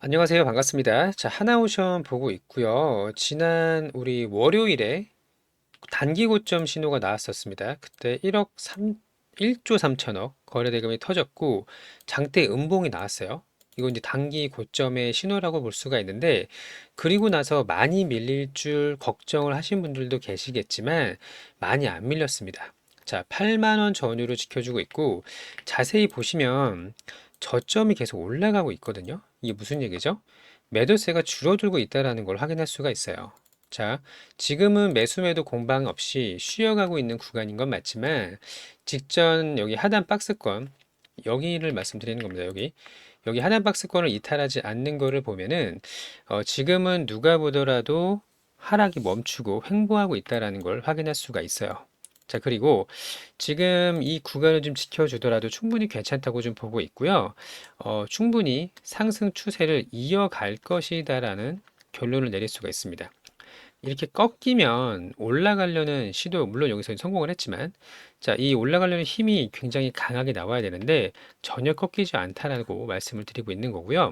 안녕하세요. 반갑습니다. 자, 하나오션 보고 있고요. 지난 우리 월요일에 단기 고점 신호가 나왔었습니다. 그때 1조 3천억 거래 대금이 터졌고 장대 음봉이 나왔어요. 이건 이제 단기 고점의 신호라고 볼 수가 있는데, 그리고 나서 많이 밀릴 줄 걱정을 하신 분들도 계시겠지만 많이 안 밀렸습니다. 자, 8만 원 전후로 지켜주고 있고, 자세히 보시면 저점이 계속 올라가고 있거든요. 이게 무슨 얘기죠? 매도세가 줄어들고 있다는 걸 확인할 수가 있어요. 자, 지금은 매수매도 공방 없이 쉬어가고 있는 구간인 건 맞지만, 직전 여기 하단 박스권, 여기를 말씀드리는 겁니다. 여기 하단 박스권을 이탈하지 않는 거를 보면은, 지금은 누가 보더라도 하락이 멈추고 횡보하고 있다는 걸 확인할 수가 있어요. 자, 그리고 지금 이 구간을 좀 지켜주더라도 충분히 괜찮다고 좀 보고 있고요. 충분히 상승 추세를 이어갈 것이다라는 결론을 내릴 수가 있습니다. 이렇게 꺾이면 올라가려는 시도, 물론 여기서 성공을 했지만, 자, 이 올라가려는 힘이 굉장히 강하게 나와야 되는데 전혀 꺾이지 않다라고 말씀을 드리고 있는 거고요.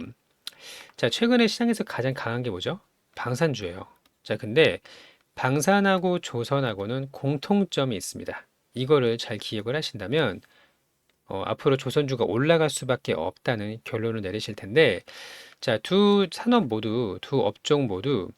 자, 최근에 시장에서 가장 강한 게 뭐죠? 방산주예요. 자, 근데 방산하고 조선하고는 공통점이 있습니다. 이거를 잘 기억을 하신다면 앞으로 조선주가 올라갈 수밖에 없다는 결론을 내리실 텐데, 자, 두 산업 모두, 두 업종 모두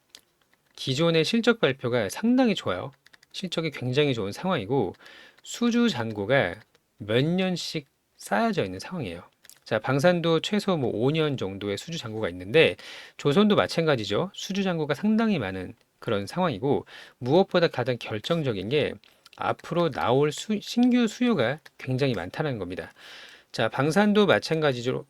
기존의 실적 발표가 상당히 좋아요. 실적이 굉장히 좋은 상황이고 수주 잔고가 몇 년씩 쌓여져 있는 상황이에요. 자, 방산도 최소 뭐 5년 정도의 수주 잔고가 있는데 조선도 마찬가지죠. 수주 잔고가 상당히 많은 그런 상황이고, 무엇보다 가장 결정적인 게 앞으로 나올 신규 수요가 굉장히 많다는 겁니다. 자, 방산도 마찬가지로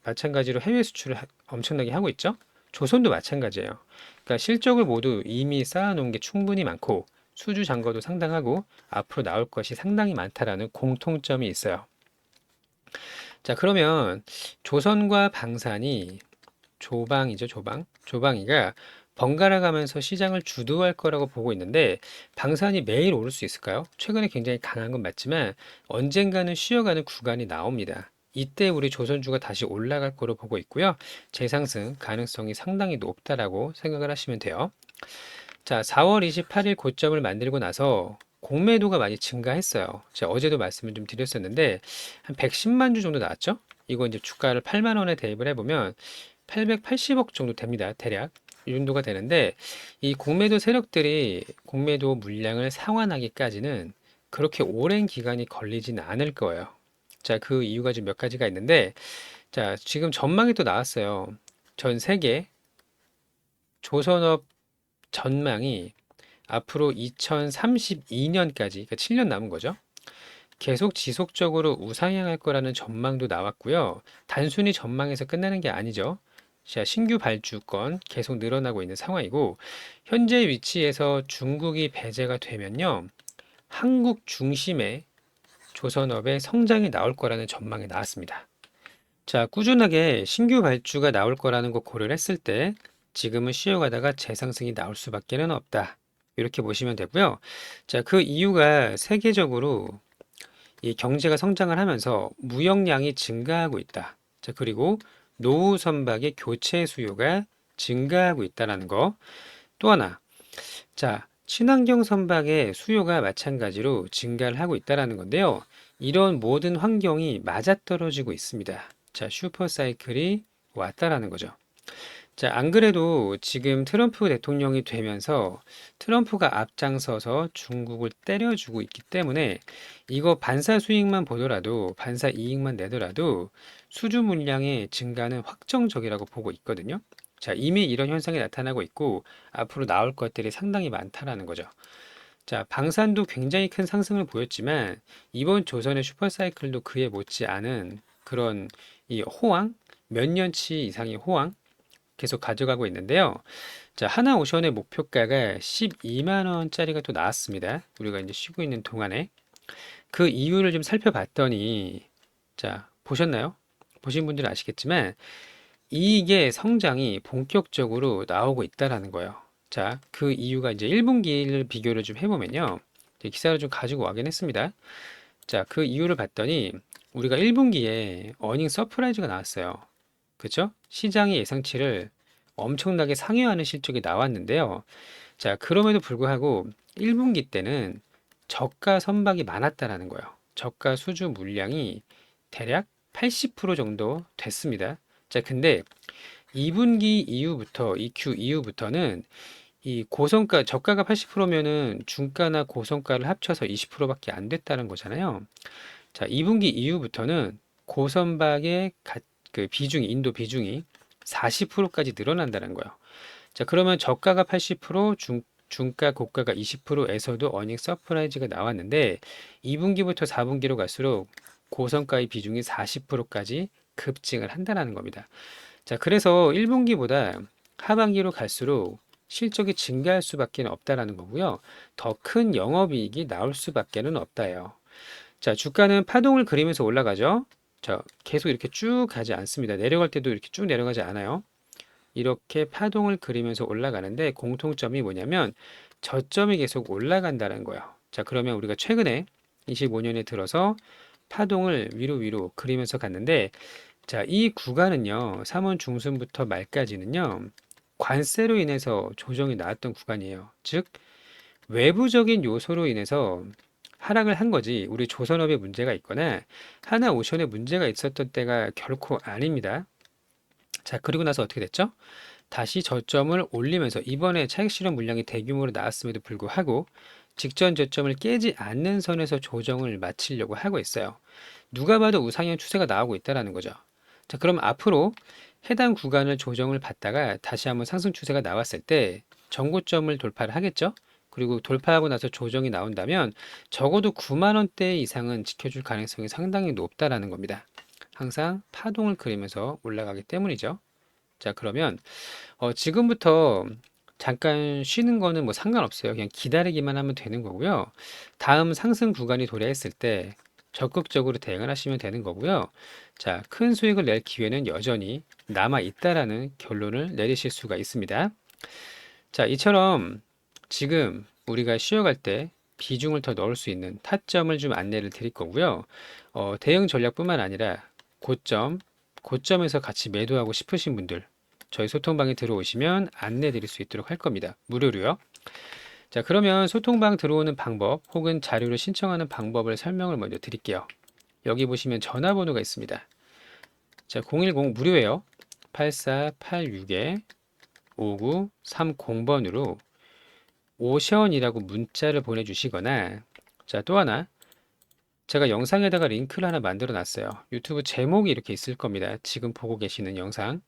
해외 수출을 엄청나게 하고 있죠. 조선도 마찬가지예요. 그러니까 실적을 모두 이미 쌓아놓은 게 충분히 많고 수주 잔고도 상당하고 앞으로 나올 것이 상당히 많다라는 공통점이 있어요. 자, 그러면 조선과 방산이 조방이죠, 조방. 조방이가 번갈아 가면서 시장을 주도할 거라고 보고 있는데, 방산이 매일 오를 수 있을까요? 최근에 굉장히 강한 건 맞지만 언젠가는 쉬어가는 구간이 나옵니다. 이때 우리 조선주가 다시 올라갈 거로 보고 있고요. 재상승 가능성이 상당히 높다라고 생각을 하시면 돼요. 자, 4월 28일 고점을 만들고 나서 공매도가 많이 증가했어요. 제가 어제도 말씀을 좀 드렸었는데 한 110만 주 정도 나왔죠? 이거 이제 주가를 8만 원에 대입을 해보면 880억 정도 됩니다. 대략. 이 정도가 되는데, 이 공매도 세력들이 공매도 물량을 상환하기까지는 그렇게 오랜 기간이 걸리진 않을 거예요. 자, 그 이유가 좀 몇 가지가 있는데, 자, 지금 전망이 또 나왔어요. 전 세계 조선업 전망이 앞으로 2032년까지, 그러니까 7년 남은 거죠. 계속 지속적으로 우상향할 거라는 전망도 나왔고요. 단순히 전망에서 끝나는 게 아니죠. 자, 신규 발주권 계속 늘어나고 있는 상황이고, 현재 위치에서 중국이 배제가 되면요, 한국 중심의 조선업의 성장이 나올 거라는 전망이 나왔습니다. 자, 꾸준하게 신규 발주가 나올 거라는 거 고려를 했을 때 지금은 쉬어가다가 재상승이 나올 수밖에는 없다. 이렇게 보시면 되고요. 자, 그 이유가 세계적으로 이 경제가 성장을 하면서 무역량이 증가하고 있다. 자, 그리고 노후 선박의 교체 수요가 증가하고 있다는 거. 또 하나, 자, 친환경 선박의 수요가 마찬가지로 증가를 하고 있다는 건데요. 이런 모든 환경이 맞아떨어지고 있습니다. 자, 슈퍼사이클이 왔다라는 거죠. 자, 안 그래도 지금 트럼프 대통령이 되면서 트럼프가 앞장서서 중국을 때려주고 있기 때문에 이거 반사 수익만 보더라도, 반사 이익만 내더라도 수주 물량의 증가는 확정적이라고 보고 있거든요. 자, 이미 이런 현상이 나타나고 있고 앞으로 나올 것들이 상당히 많다라는 거죠. 자, 방산도 굉장히 큰 상승을 보였지만 이번 조선의 슈퍼사이클도 그에 못지않은 그런 이 호황, 몇 년치 이상의 호황 계속 가져가고 있는데요. 자, 하나오션의 목표가가 12만 원짜리가 또 나왔습니다. 우리가 이제 쉬고 있는 동안에 그 이유를 좀 살펴봤더니, 자, 보셨나요? 보신 분들은 아시겠지만 이익의 성장이 본격적으로 나오고 있다라는 거예요. 자, 그 이유가 이제 1분기를 비교를 좀 해보면요. 기사를 좀 가지고 와긴 했습니다. 자, 그 이유를 봤더니 우리가 1분기에 어닝 서프라이즈가 나왔어요. 그쵸? 시장의 예상치를 엄청나게 상회하는 실적이 나왔는데요. 자, 그럼에도 불구하고 1분기 때는 저가 선박이 많았다라는 거예요. 저가 수주 물량이 대략 80% 정도 됐습니다. 자, 근데 2분기 이후부터, 2Q 이후부터는 이 고성가, 저가가 80%면은 중가나 고성가를 합쳐서 20%밖에 안 됐다는 거잖아요. 자, 2분기 이후부터는 고선박의 그 비중이, 인도 비중이 40%까지 늘어난다는 거예요. 자, 그러면 저가가 80%, 중가, 고가가 20%에서도 어닝 서프라이즈가 나왔는데 2분기부터 4분기로 갈수록 고성가의 비중이 40%까지 급증을 한다는 겁니다. 자, 그래서 1분기보다 하반기로 갈수록 실적이 증가할 수밖에 없다라는 거고요. 더 큰 영업이익이 나올 수밖에는 없다예요. 자, 주가는 파동을 그리면서 올라가죠. 자, 계속 이렇게 쭉 가지 않습니다. 내려갈 때도 이렇게 쭉 내려가지 않아요. 이렇게 파동을 그리면서 올라가는데 공통점이 뭐냐면 저점이 계속 올라간다는 거예요. 자, 그러면 우리가 최근에 25년에 들어서 파동을 위로 위로 그리면서 갔는데 자, 이 구간은요, 3월 중순부터 말까지는요, 관세로 인해서 조정이 나왔던 구간이에요. 즉, 외부적인 요소로 인해서 하락을 한 거지, 우리 조선업에 문제가 있거나 하나오션에 문제가 있었던 때가 결코 아닙니다. 자, 그리고 나서 어떻게 됐죠? 다시 저점을 올리면서 이번에 차익 실현 물량이 대규모로 나왔음에도 불구하고 직전 저점을 깨지 않는 선에서 조정을 마치려고 하고 있어요. 누가 봐도 우상향 추세가 나오고 있다는 거죠. 자, 그럼 앞으로 해당 구간을 조정을 받다가 다시 한번 상승 추세가 나왔을 때 전고점을 돌파를 하겠죠? 그리고 돌파하고 나서 조정이 나온다면 적어도 9만 원대 이상은 지켜줄 가능성이 상당히 높다라는 겁니다. 항상 파동을 그리면서 올라가기 때문이죠. 자, 그러면 지금부터 잠깐 쉬는 거는 뭐 상관없어요. 그냥 기다리기만 하면 되는 거고요. 다음 상승 구간이 도래했을 때 적극적으로 대응을 하시면 되는 거고요. 자, 큰 수익을 낼 기회는 여전히 남아 있다라는 결론을 내리실 수가 있습니다. 자, 이처럼 지금 우리가 쉬어갈 때 비중을 더 넣을 수 있는 타점을 좀 안내를 드릴 거고요. 대응 전략뿐만 아니라 고점에서 같이 매도하고 싶으신 분들, 저희 소통방에 들어오시면 안내 드릴 수 있도록 할 겁니다. 무료로요. 자, 그러면 소통방 들어오는 방법 혹은 자료를 신청하는 방법을 설명을 먼저 드릴게요. 여기 보시면 전화번호가 있습니다. 자, 010 무료예요. 8486-5930번으로 오션이라고 문자를 보내주시거나, 자, 또 하나, 제가 영상에다가 링크를 하나 만들어 놨어요. 유튜브 제목이 이렇게 있을 겁니다. 지금 보고 계시는 영상.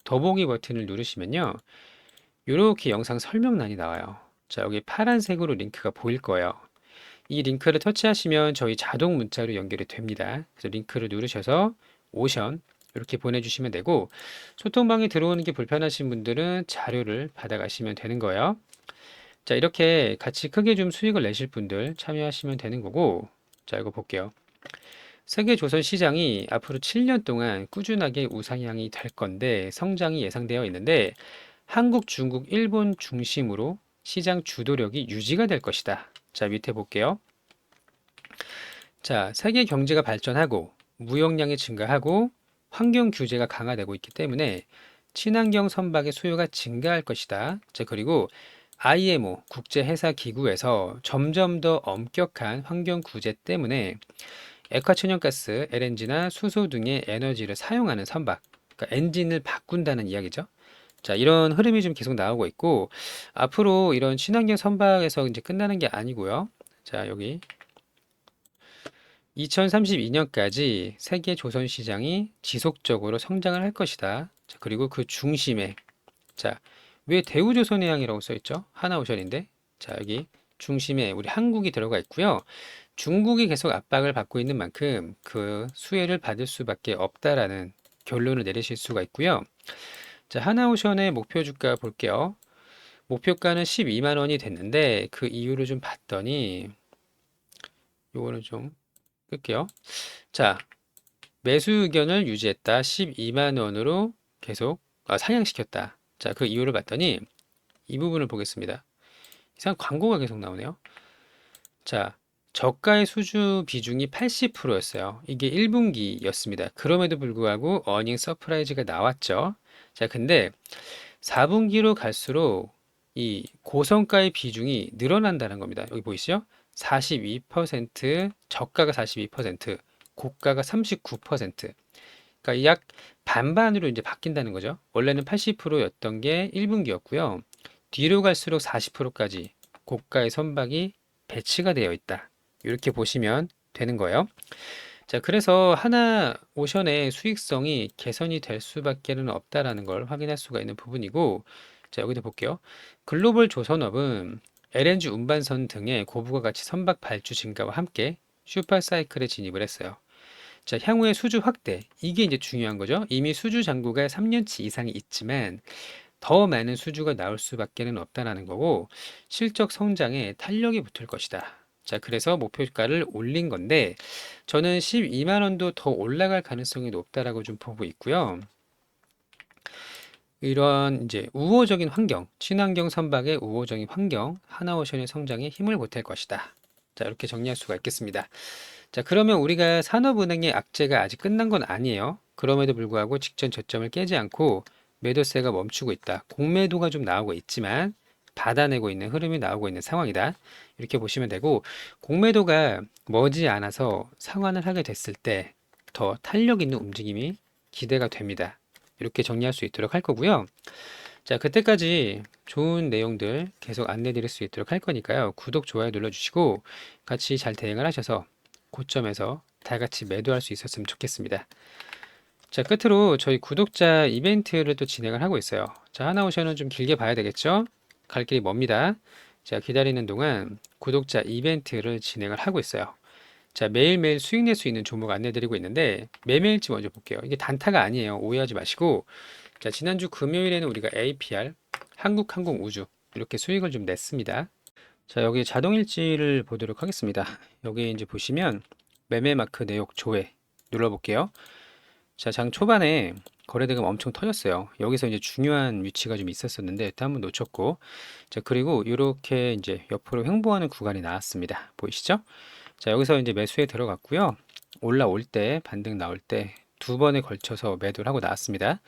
더보기 버튼을 누르시면요. 이렇게 영상 설명란이 나와요. 자, 여기 파란색으로 링크가 보일 거예요. 이 링크를 터치하시면 저희 자동 문자로 연결이 됩니다. 그래서 링크를 누르셔서 오션 이렇게 보내주시면 되고, 소통방에 들어오는 게 불편하신 분들은 자료를 받아가시면 되는 거예요. 자, 이렇게 같이 크게 좀 수익을 내실 분들 참여하시면 되는 거고, 자, 이거 볼게요. 세계 조선 시장이 앞으로 7년 동안 꾸준하게 우상향이 될 건데 성장이 예상되어 있는데 한국, 중국, 일본 중심으로 시장 주도력이 유지가 될 것이다. 자, 밑에 볼게요. 자, 세계 경제가 발전하고 무역량이 증가하고 환경 규제가 강화되고 있기 때문에 친환경 선박의 수요가 증가할 것이다. 자, 그리고 IMO 국제해사기구에서 점점 더 엄격한 환경 규제 때문에 액화천연가스, LNG나 수소 등의 에너지를 사용하는 선박, 그러니까 엔진을 바꾼다는 이야기죠. 자, 이런 흐름이 좀 계속 나오고 있고, 앞으로 이런 친환경 선박에서 이제 끝나는 게 아니고요. 자, 여기 2032년까지 세계 조선 시장이 지속적으로 성장을 할 것이다. 자, 그리고 그 중심에, 자, 왜 대우조선해양이라고 써 있죠? 하나오션인데. 자, 여기 중심에 우리 한국이 들어가 있고요. 중국이 계속 압박을 받고 있는 만큼 그 수혜를 받을 수밖에 없다라는 결론을 내리실 수가 있고요. 자, 하나오션의 목표 주가 볼게요. 목표가는 12만 원이 됐는데 그 이유를 좀 봤더니 요거는 좀 끌게요. 자, 매수 의견을 유지했다. 12만 원으로 계속 상향시켰다. 자, 그 이유를 봤더니 이 부분을 보겠습니다. 이상 광고가 계속 나오네요. 자, 저가의 수주 비중이 80%였어요. 이게 1분기였습니다. 그럼에도 불구하고 어닝 서프라이즈가 나왔죠. 자, 근데 4분기로 갈수록 이 고성가의 비중이 늘어난다는 겁니다. 여기 보이시죠? 42%, 저가가 42%, 고가가 39%. 그러니까 약 반반으로 이제 바뀐다는 거죠. 원래는 80%였던 게 1분기였고요. 뒤로 갈수록 40%까지 고가의 선박이 배치가 되어 있다. 이렇게 보시면 되는 거예요. 자, 그래서 하나 오션의 수익성이 개선이 될 수밖에는 없다라는 걸 확인할 수가 있는 부분이고, 자, 여기도 볼게요. 글로벌 조선업은 LNG 운반선 등의 고부가 가치 선박 발주 증가와 함께 슈퍼 사이클에 진입을 했어요. 자, 향후의 수주 확대. 이게 이제 중요한 거죠. 이미 수주 잔고가 3년치 이상이 있지만 더 많은 수주가 나올 수밖에는 없다라는 거고 실적 성장에 탄력이 붙을 것이다. 자, 그래서 목표가를 올린 건데 저는 12만 원도 더 올라갈 가능성이 높다라고 좀 보고 있고요. 이런 이제 우호적인 환경, 친환경 선박의 우호적인 환경, 하나오션의 성장에 힘을 보탤 것이다. 자, 이렇게 정리할 수가 있겠습니다. 자, 그러면 우리가 산업은행의 악재가 아직 끝난 건 아니에요. 그럼에도 불구하고 직전 저점을 깨지 않고 매도세가 멈추고 있다. 공매도가 좀 나오고 있지만 받아내고 있는 흐름이 나오고 있는 상황이다. 이렇게 보시면 되고 공매도가 머지않아서 상환을 하게 됐을 때 더 탄력 있는 움직임이 기대가 됩니다. 이렇게 정리할 수 있도록 할 거고요. 자, 그때까지 좋은 내용들 계속 안내 드릴 수 있도록 할 거니까요. 구독, 좋아요 눌러주시고 같이 잘 대응을 하셔서 고점에서 다 같이 매도할 수 있었으면 좋겠습니다. 자, 끝으로 저희 구독자 이벤트를 또 진행을 하고 있어요. 자, 하나오션은 좀 길게 봐야 되겠죠? 갈 길이 멉니다. 자, 기다리는 동안 구독자 이벤트를 진행을 하고 있어요. 자, 매일매일 수익 낼 수 있는 종목 안내드리고 있는데 매매일지 먼저 볼게요. 이게 단타가 아니에요. 오해하지 마시고. 자, 지난주 금요일에는 우리가 APR, 한국항공우주 이렇게 수익을 좀 냈습니다. 자, 여기 자동일지를 보도록 하겠습니다. 여기 이제 보시면 매매 마크 내역 조회 눌러볼게요. 자, 장 초반에 거래대금 엄청 터졌어요. 여기서 이제 중요한 위치가 좀 있었었는데 또 한번 놓쳤고, 자, 그리고 이렇게 이제 옆으로 횡보하는 구간이 나왔습니다. 보이시죠? 자, 여기서 이제 매수에 들어갔고요. 올라올 때, 반등 나올 때 두 번에 걸쳐서 매도를 하고 나왔습니다.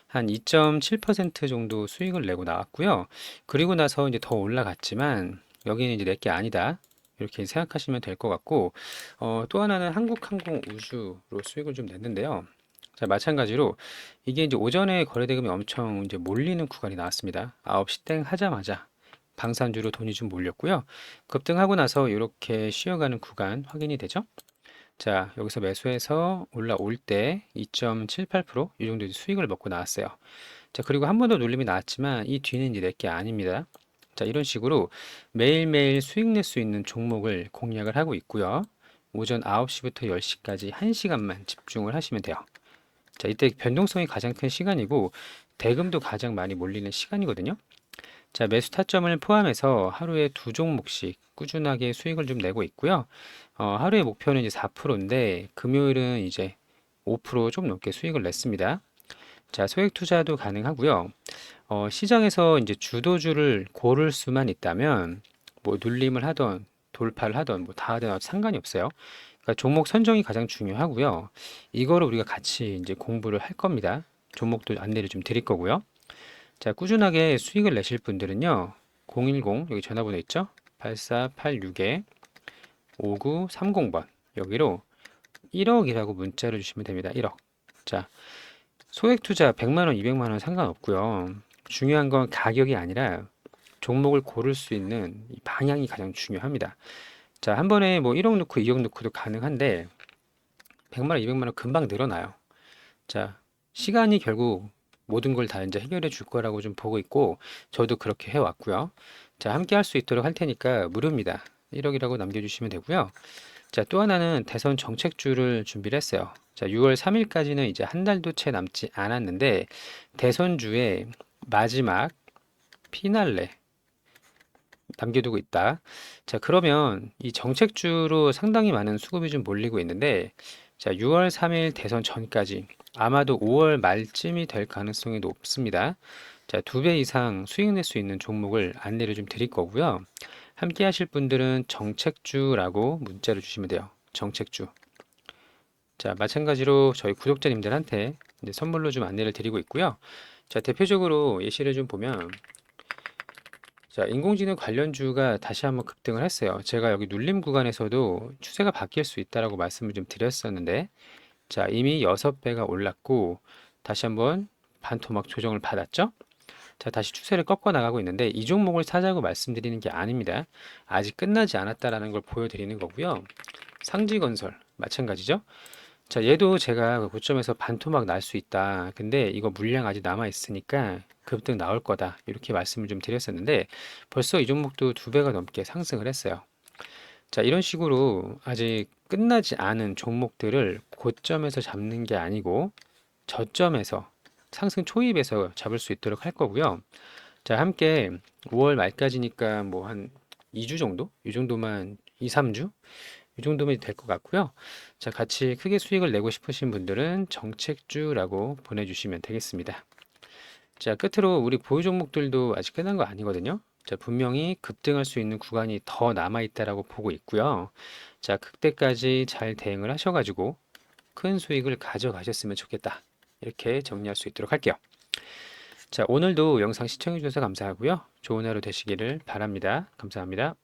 한 2.7% 정도 수익을 내고 나왔고요. 그리고 나서 이제 더 올라갔지만 여기는 이제 내게 아니다. 이렇게 생각하시면 될 것 같고, 또 하나는 한국항공우주로 수익을 좀 냈는데요. 자, 마찬가지로 이게 이제 오전에 거래대금이 엄청 이제 몰리는 구간이 나왔습니다. 9시 땡 하자마자 방산주로 돈이 좀 몰렸고요. 급등하고 나서 이렇게 쉬어가는 구간 확인이 되죠. 자, 여기서 매수해서 올라올 때 2.78%이 정도 수익을 먹고 나왔어요. 자, 그리고 한 번 더 눌림이 나왔지만 이 뒤는 이제 내게 아닙니다. 자, 이런 식으로 매일매일 수익 낼 수 있는 종목을 공략을 하고 있고요. 오전 9시부터 10시까지 1시간만 집중을 하시면 돼요. 자, 이때 변동성이 가장 큰 시간이고 대금도 가장 많이 몰리는 시간이거든요. 자, 매수 타점을 포함해서 하루에 두 종목씩 꾸준하게 수익을 좀 내고 있고요. 하루의 목표는 이제 4%인데 금요일은 이제 5%좀 넘게 수익을 냈습니다. 자, 소액 투자도 가능하고요. 시장에서 이제 주도주를 고를 수만 있다면 뭐 눌림을 하던 돌파를 하던 뭐 다 하든 상관이 없어요. 그러니까 종목 선정이 가장 중요하고요. 이거를 우리가 같이 이제 공부를 할 겁니다. 종목도 안내를 좀 드릴 거고요. 자, 꾸준하게 수익을 내실 분들은요. 010 여기 전화번호 있죠? 8486에 5930번 여기로 1억이라고 문자를 주시면 됩니다. 1억. 자, 소액 투자 100만 원, 200만 원 상관없고요. 중요한 건 가격이 아니라 종목을 고를 수 있는 이 방향이 가장 중요합니다. 자, 한 번에 뭐 1억 넣고 2억 넣고도 가능한데 100만 원, 200만 원 금방 늘어나요. 자, 시간이 결국 모든 걸 다 이제 해결해 줄 거라고 좀 보고 있고 저도 그렇게 해왔고요. 자, 함께 할 수 있도록 할 테니까 무료입니다. 1억이라고 남겨주시면 되고요. 자, 또 하나는 대선 정책주를 준비를 했어요. 자, 6월 3일까지는 이제 한 달도 채 남지 않았는데 대선주의 마지막 피날레 남겨두고 있다. 자, 그러면 이 정책주로 상당히 많은 수급이 좀 몰리고 있는데 자, 6월 3일 대선 전까지 아마도 5월 말쯤이 될 가능성이 높습니다. 자, 2배 이상 수익 낼 수 있는 종목을 안내를 좀 드릴 거고요. 함께 하실 분들은 정책주라고 문자를 주시면 돼요. 정책주. 자, 마찬가지로 저희 구독자님들한테 이제 선물로 좀 안내를 드리고 있고요. 자, 대표적으로 예시를 좀 보면, 자, 인공지능 관련주가 다시 한번 급등을 했어요. 제가 여기 눌림 구간에서도 추세가 바뀔 수 있다라고 말씀을 좀 드렸었는데, 자, 이미 6배가 올랐고, 다시 한번 반토막 조정을 받았죠? 자, 다시 추세를 꺾어 나가고 있는데, 이 종목을 사자고 말씀드리는 게 아닙니다. 아직 끝나지 않았다라는 걸 보여드리는 거고요. 상지건설, 마찬가지죠? 자, 얘도 제가 그 고점에서 반토막 날 수 있다. 근데 이거 물량 아직 남아 있으니까 급등 나올 거다. 이렇게 말씀을 좀 드렸었는데 벌써 이 종목도 2배가 넘게 상승을 했어요. 자, 이런 식으로 아직 끝나지 않은 종목들을 고점에서 잡는 게 아니고 저점에서 상승 초입에서 잡을 수 있도록 할 거고요. 자, 함께 5월 말까지니까 뭐 한 2주 정도? 이 정도만 2, 3주? 이 정도면 될 것 같고요. 자, 같이 크게 수익을 내고 싶으신 분들은 정책주라고 보내주시면 되겠습니다. 자, 끝으로 우리 보유 종목들도 아직 끝난 거 아니거든요. 자, 분명히 급등할 수 있는 구간이 더 남아 있다라고 보고 있고요. 자, 그때까지 잘 대응을 하셔가지고 큰 수익을 가져가셨으면 좋겠다. 이렇게 정리할 수 있도록 할게요. 자, 오늘도 영상 시청해 주셔서 감사하고요. 좋은 하루 되시기를 바랍니다. 감사합니다.